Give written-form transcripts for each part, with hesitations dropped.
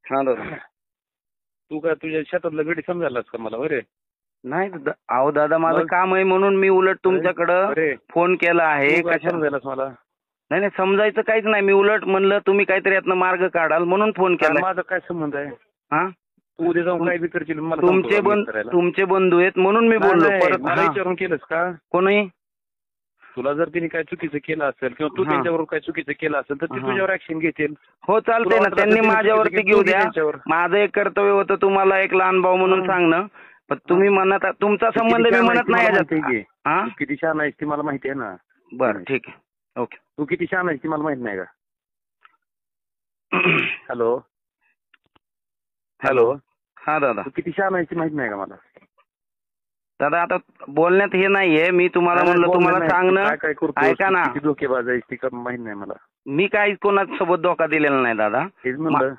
हा दादा. तू काय तुझ्या शेतातला गडी समजायलास का मला? बरे नाही अहो दादा, माझं काम आहे म्हणून मी उलट तुमच्याकडं फोन केला आहे. कशा समजायलास मला? नाही नाही, समजायचं काहीच नाही. मी उलट म्हणलं तुम्ही काहीतरी यातनं मार्ग काढाल म्हणून फोन केला. माझा काय संबंध आहे? हा, तू उद्या जाऊन काय बी करशील मला? तुमचे बंधू आहेत म्हणून मी बोललो. परत मला विचारून केलंस का? कोणी तुला जर तिने काय चुकीचं केलं असेल किंवा तू त्यांच्यावर काय चुकीचं केलं असेल तर ते तुझ्यावर ऍक्शन घेतील. हो चालतंय ना, त्यांनी माझ्यावरती घेऊ द्या. माझं एक कर्तव्य होतं तुम्हाला एक लहान भाऊ म्हणून सांगणं. पण तुम्ही म्हणत तुमचा संबंध मी म्हणत नाही याच्यात. किती छान आहेस ती मला माहिती आहे ना. बरं ठीक आहे, ओके. तू किती छान आहेस ती मला माहित नाही का? Hello hello. हा दादा. तू किती छान आहेस ती माहित नाही का मला? दादा आता बोलण्यात हे नाहीये. मी तुम्हाला म्हणलं तुम्हाला सांगणं. ऐका ना, धोकेबाज आहेस ती माहित नाही मला. मी काही कोणासोबत धोका दिलेला नाही दादा.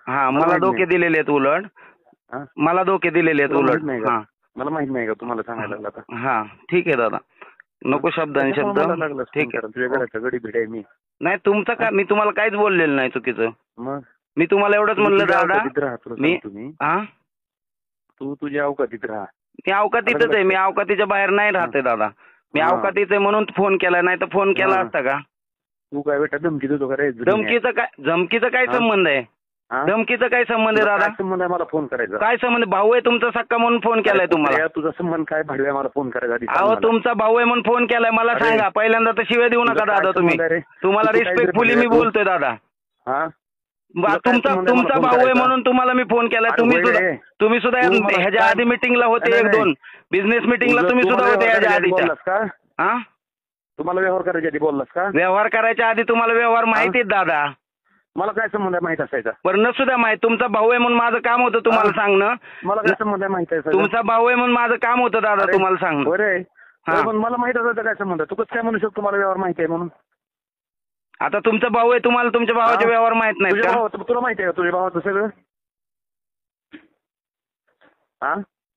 हा, मला धोके दिलेले आहेत उलट. मला धोके दिलेले आहेत उलट. मला माहित नाही का तुम्हाला सांगायला लागला? हा ठीक आहे दादा, नको शब्दांनी शब्द. ठीक आहे, तुझ्या घराचा गडी भेट आहे मी. नाही तुमचं काय, मी तुम्हाला काहीच बोललेलं नाही चुकीचं. मग मी तुम्हाला एवढंच म्हणलं दादा. तू तुझ्या अवकातीत राहा. मी अवकातीतच आहे. मी अवकातीच्या बाहेर नाही राहते दादा. मी अवकातीत आहे म्हणून फोन केला, नाही तर फोन केला असता का? तू काय बेटा धमकी देतो का रे? धमकीचा काय संबंध आहे? धमकीचा काय संबंध आहे दादा? संबंध आहे मला फोन करायचा? काय संबंध? भाऊ आहे तुमचा सक्का म्हणून फोन केलाय तुम्हाला. तुझा संबंध काय भाडव्या मला फोन करायचा? अहो तुमचा भाऊ आहे म्हणून फोन केलाय. मला सांगा पहिल्यांदा तर शिव्या देऊ नका दादा तुम्ही. तुम्हाला रिस्पेक्टफुली मी बोलतोय दादा. तुमचा भाऊ आहे म्हणून तुम्हाला मी फोन केलाय. तुम्ही सुद्धा ह्याच्या आधी मिटिंगला होते, 1-2 बिझनेस मिटिंगला तुम्ही सुद्धा होते ह्याच्या आधीच्या. हा, तुम्हाला व्यवहार करायच्या आधी बोललास का? व्यवहार करायच्या आधी तुम्हाला व्यवहार माहिती आहेत दादा. मला काय संबंध आहे माहित असायचा? बरं नसू द्या माहित. तुमचा भाऊ आहे म्हणून माझं काम होतं तुम्हाला सांगणं. मला काय संबंध आहे माहित आहे? तुमचा भाऊ आहे म्हणून माझं काम होतं दादा तुम्हाला सांगणं. बरं मला माहित असायचं काय संबंध? तू कसं काय म्हणू शकतो मला व्यवहार माहिती आहे म्हणून? आता तुमचा भाऊ आहे, तुम्हाला तुमच्या भावाचे व्यवहार माहित नाही का? तुला माहिती आहे का तुझ्या भावाचं सगळं?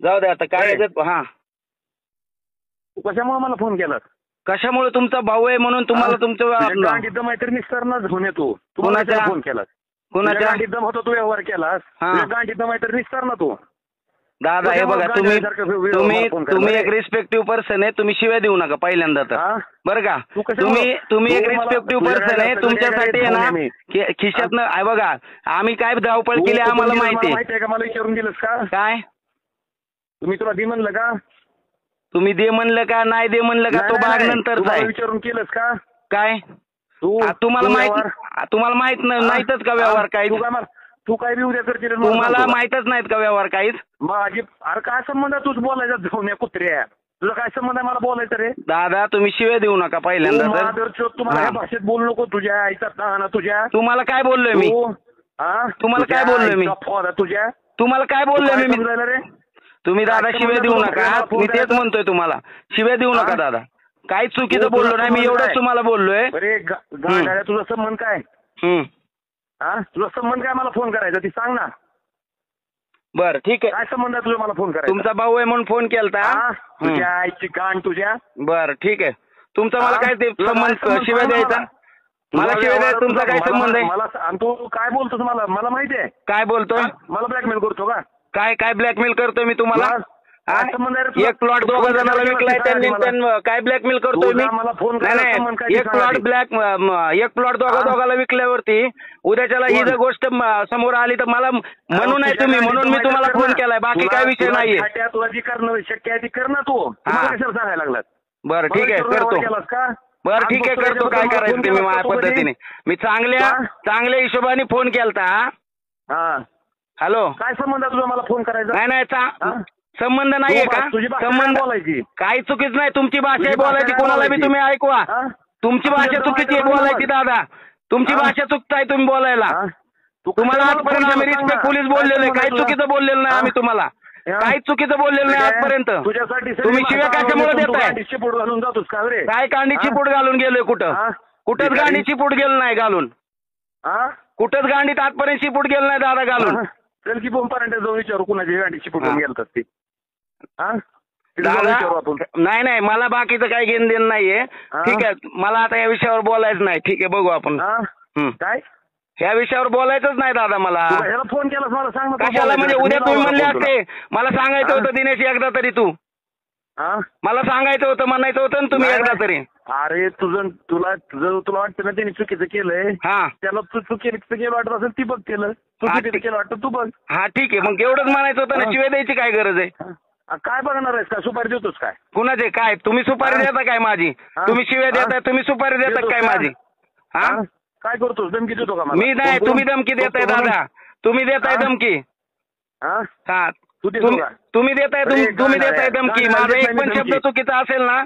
जाऊ दे आता काय. हा, तू कशामुळे मला फोन केला? कशामुळे? तुमचा भाऊ आहे म्हणून तुम्हाला तुमचं दम आहे तर निस्तारणाच घेऊन येतो. तुम्हाला फोन केला? कोणाच्या गांडीत दम होता तू व्यवहार केलास? गांडीत दम आहे तर निस्तार ना तू. दादा हे बघा, तुम्ही एक रिस्पेक्टिव्ह पर्सन आहे. तुम्ही शिव्या देऊ नका पहिल्यांदा तर, बरं का? तुम्ही एक रिस्पेक्टिव्ह पर्सन आहे. तुमच्यासाठी आहे ना खिशातनं आहे बघा. आम्ही काय धावपळ केली आम्हाला माहिती आहे का? मला विचारून दिलंस का? काय तुम्ही तुला दे म्हणलं का? तुम्ही दे म्हणलं का नाही दे म्हणलं का तो भाग नंतरचा आहे. विचारून केलंस का? काय तुम्हाला माहित नाहीतच का व्यवहार काही? तू काय बी उद्या करशील? तुम्हाला माहितच नाहीत का व्यवहार काहीच? माझी अरे काय संबंध आहे? तूच बोलायचा जाऊन या कुत्र्या. तुझा काय संबंध आहे मला बोलायचं रे? दादा तुम्ही शिव्या देऊ नका पहिल्यांदा तर. तुम्हाला या भाषेत बोलू नको. तुझ्या आईचा तुझ्या. तुम्हाला काय बोललोय मी? तुम्हाला काय बोललोय मी? तुझ्या तुम्हाला काय बोललोय मी? रे तुम्ही दादा शिव्या देऊ नका. मी तेच म्हणतोय तुम्हाला, शिव्या देऊ नका दादा. काहीच चुकीचं बोललो नाही मी, एवढंच तुम्हाला बोललोय. तुझा संबंध काय? तुझा संबंध काय मला फोन करायचा ती सांग ना. बरं ठीक आहे. काय संबंध आहे तुझा मला फोन करायचा? तुमचा भाऊ आहे म्हणून फोन केलता. तुझ्या आईची गाण तुझ्या. बरं ठीक आहे. तुमचा मला काय ते संबंध शिव्या द्यायचा? मला शिव्या द्यायचा तुमचा काय संबंध आहे? मला तू काय बोलतोस? मला माहिती आहे. काय बोलतोय? मला ब्लॅकमेल करतो का? काय ब्लॅकमेल करतोय मी तुम्हाला? एक प्लॉट 2 जणांना विकलाय त्यांनी, काय ब्लॅकमेल करतोय मी? नाही, एक प्लॉट दोघाला विकल्यावरती उद्याच्याला ही जर गोष्ट समोर आली तर मला म्हणून नाही तुम्ही, म्हणून मी तुम्हाला फोन केलाय. बाकी काय विषय नाहीये. तुला जी करणं शक्य आहे ती कर ना तू. कशाला सांगायला लागलात? बरं ठीक आहे करतो. बरं ठीक आहे करतो. काय करायचं तुम्ही माझ्या पद्धतीने. मी चांगल्या हिशोबाने फोन केलता. हॅलो. काय संबंध तुझा मला फोन करायचा? नाही संबंध नाहीये का? संबंध बोलायची काही चुकीच नाही. तुमची भाषा आहे बोलायची, कोणाला बी तुम्ही ऐकवा. तुमची भाषा चुकीची आहे बोलायची दादा. तुमची भाषा चुकताय तुम्ही बोलायला. तुम्हाला आजपर्यंत आम्ही रिस्पेक्टफुली बोललेलो आहे. काही चुकीचं बोललेलं नाही आम्ही तुम्हाला. काहीच चुकीचं बोललेलं नाही आजपर्यंत. तुम्ही शिव्या कशामुळे देताय? काय कांडीची पूड घालून गेलोय? कुठंच गांडीची पूड गेलो नाही घालून. कुठंच गांडीत आजपर्यंत शिपूट गेलं नाही दादा घालून. चल की बोंबापर्यंत जाऊन विचारू कुणाची गांडी शिपूट गेलतात ते. नाही मला बाकीचं काही घेणं देणं नाहीये. ठीक आहे, मला आता या विषयावर बोलायचं नाही. ठीक आहे, बघू आपण. काय ह्या विषयावर बोलायचंच नाही दादा मला. तू ह्याला फोन केलास मला सांग ना. कशाला म्हणजे उद्या तुम्ही म्हणले असते मला सांगायचं होतं दिनेश एकदा तरी तू मला सांगायचं होतं म्हणायचं होतं ना तुम्ही एकदा तरी. अरे तुला वाटतं ना त्यांनी चुकीचं केलंय त्याला तू चुकीचं केलं वाटत असेल ती बघ केलं तू चुकीचं केलं वाटतं तू बघ. हा ठीक आहे मग एवढंच म्हणायचं होतं ना. शिवाय द्यायची काय गरज आहे. काय बघणार आहेस का सुपारी देतोस काय. कुणाचे काय तुम्ही सुपारी देता काय माझी. तुम्ही शिवाय देताय तुम्ही सुपारी देता काय माझी. काय करतोस धमकी देतो का मी नाही तुम्ही धमकी देताय दादा. तुम्ही देताय धमकी. हा तुम्ही देताय धमकी. माझा एक पण शब्द चुकीचा असेल ना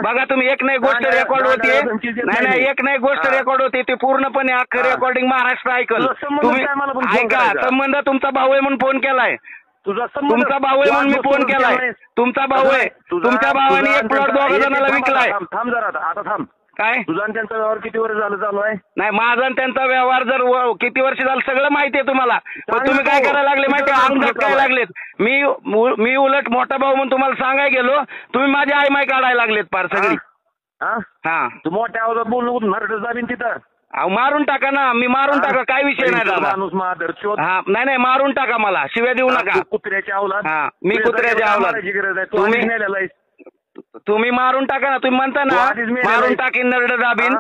बघा तुम्ही एक नाही गोष्ट रेकॉर्ड होते. नाही एक नाही गोष्ट रेकॉर्ड होते ते पूर्णपणे अख्खं रेकॉर्डिंग महाराष्ट्र ऐकल. तुम्ही ऐका संबंध तुमचा भाऊ आहे म्हणून फोन केलाय. तुमचा भाऊ आहे म्हणून मी फोन केलाय. तुमचा भाऊ आहे. तुमच्या भावाने एक प्लॉट 2 जणांना विकलाय. थांब जरा आता थांब. काय तुझा आणि त्यांचा व्यवहार किती वर्ष झालं चालू आहे. नाही माझा आणि त्यांचा व्यवहार जर किती वर्ष झालं सगळं माहिती आहे तुम्हाला. पण तुम्ही काय करायला लागले माहिती आहे अंगात काय लागलेत. मी उलट मोठा भाऊ म्हणून तुम्हाला सांगायला गेलो तुम्ही माझी आई माय काढायला लागलेत फार सगळी. हा तू मोठ्या आवाजात बोलू नको नरडच दाबीन तिथं. मारून टाका ना. मी मारून टाका काय विषय नाही दादा. माणूस मादर हा नाही मारून टाका मला शिव्या देऊ नका. कुत्र्याच्या अवलाद. हा मी कुत्र्याच्या अवलाद. तुम्ही मारून टाका ना. तुम्ही म्हणता ना मारून टाकीन नरड दाबीन.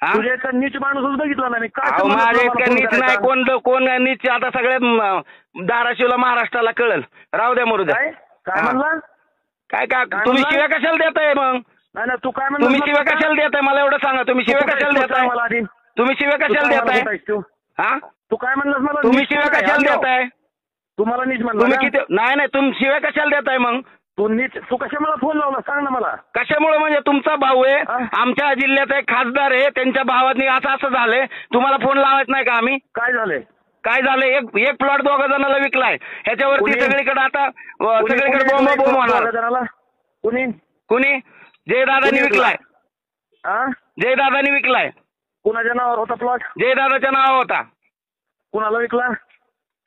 तुझ्या इतका नीच माणूसच बघितला ना मी. माझ्या इतका नीच नाही कोण नीच आता सगळ्या धाराशिवला महाराष्ट्राला कळल. राहू द्या मरू द्या. काय म्हणला काय तुम्ही शिव्या कशाला देताय मग. नाही तू काय म्हणला तुम्ही शिव्या कशाला देताय मला एवढं सांगा. तुम्ही शिव्या कशाला देताय. तुम्ही शिव्या कशाला देताय. तू काय म्हणलास मला. तुम्ही शिव्या कशाला देताय. तुम्हाला नीच म्हणलं तुम्ही किती नाही तुम्ही शिव्या कशाला देताय मग. तू कशा मला फोन लावला सांग ना मला. कशामुळे म्हणजे तुमचा भाऊ आहे आमच्या जिल्ह्याचा एक खासदार आहे त्यांच्या भावानी असं झालंय तुम्हाला फोन लावायच नाही का आम्ही. काय झालंय एक प्लॉट 2 जणांना विकलाय ह्याच्यावरती सगळीकडे आता सगळीकडे बोंब होणार. कुणी जयदादांनी विकलाय. जयदादांनी विकलाय. कुणाच्या नावावर होता प्लॉट. जयदादाच्या नावावर होता. कुणाला विकला.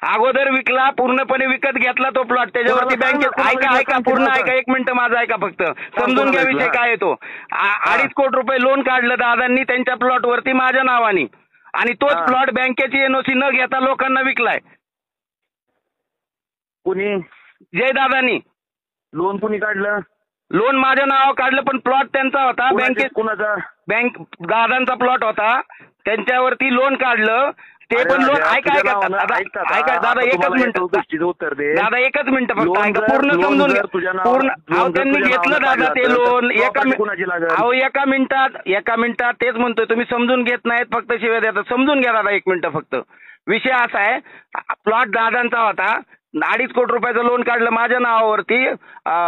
अगोदर विकला पूर्णपणे विकत घेतला तो प्लॉट त्याच्यावरती बँकेत. ऐका पूर्ण ऐका 1 मिनिट माझं ऐका फक्त समजून घ्या विषय काय तो. 2.5 कोटी रुपये लोन काढलं दादांनी त्यांच्या प्लॉटवरती माझ्या नावाने आणि तोच प्लॉट बँकेची एनओसी न घेता लोकांना विकलाय. कुणी. जयदादांनी. लोन कुणी काढलं. लोन माझ्या नावावर काढलं पण प्लॉट त्यांचा होता बँकेत. कुणाचा. दादांचा प्लॉट होता त्यांच्यावरती लोन काढलं ते पण लोन. ऐका दादा एकच मिनिट उत्तर दे. दादा एकच मिनिट फक्त ऐका पूर्ण समजून घ्या. पूर्ण त्यांनी घेतलं दादा ते लोन एका मिनिटात तेच म्हणतोय तुम्ही समजून घेत नाहीत फक्त शिवाय देतात. समजून घ्या दादा 1 मिनिट फक्त. विषय असा आहे प्लॉट दादांचा होता 2.5 कोटी रुपयाचं लोन काढलं माझ्या नावावरती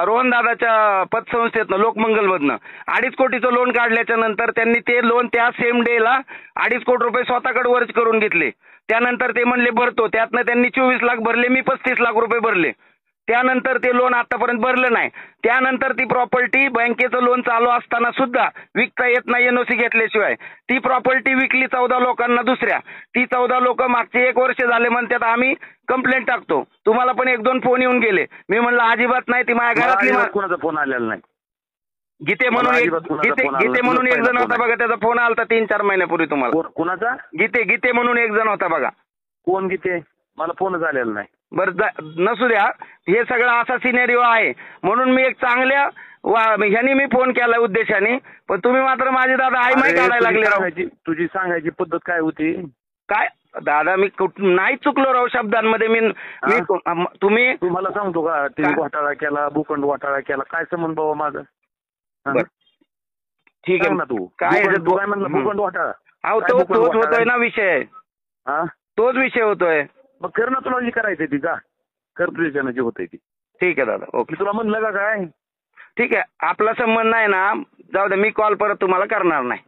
रोहन दादाच्या पतसंस्थेतनं लोकमंगलमधनं 2.5 कोटीचं लोन काढल्याच्या नंतर त्यांनी ते लोन त्या सेम डेला 2.5 कोटी रुपये स्वतःकडे वर्ज करून घेतले. त्यानंतर ते म्हणले भरतो त्यातनं त्यांनी 24 लाख भरले मी 35 लाख रुपये भरले. त्यानंतर ते लोन आतापर्यंत भरलं नाही. त्यानंतर ती प्रॉपर्टी बँकेचं लोन चालू असताना सुद्धा विकता येत नाही एनओसी घेतल्याशिवाय. ती प्रॉपर्टी विकली 14 लोकांना दुसऱ्या. ती 14 लोक मागचे 1 वर्ष झाले म्हणतात आम्ही कंप्लेंट टाकतो. तुम्हाला पण 1-2 फोन येऊन गेले. मी म्हणलं अजिबात नाही ती माझ्या घरातली. कोणाचा फोन आलेला नाही. गीते म्हणून एक जण होता बघा त्याचा फोन आला 3-4 महिन्यापूर्वी तुम्हाला. कोणाचा. गीते म्हणून एक जण होता बघा. कोण गीते. मला फोनच आलेला नाही. बरं नसू द्या. हे सगळं असा सिनेरिओ आहे म्हणून मी एक चांगल्या ह्यानी मी फोन केला उद्देशाने. पण तुम्ही मात्र माझे दादा आई माही काढायला लागले. तुझी सांगायची पद्धत काय होती. काय दादा मी नाही चुकलो राव शब्दांमध्ये. तुम्ही मला सांगतो का ते घोटाळा केला भूखंड घोटाळा केला काय संबंध बाबा माझा. ठीक आहे ना तू काय म्हणलं भूखंड घोटाळा. तोच होतोय ना विषय. तोच विषय होतोय. मग कर ना तुला जी करायचंय ती जा कर तुझ्यानं जे होतंय ती. ठीक आहे दादा ओके. तुला म्हणलं का काय. ठीक आहे आपला संबंध नाही ना जाऊ दे. मी कॉल परत तुम्हाला करणार नाही.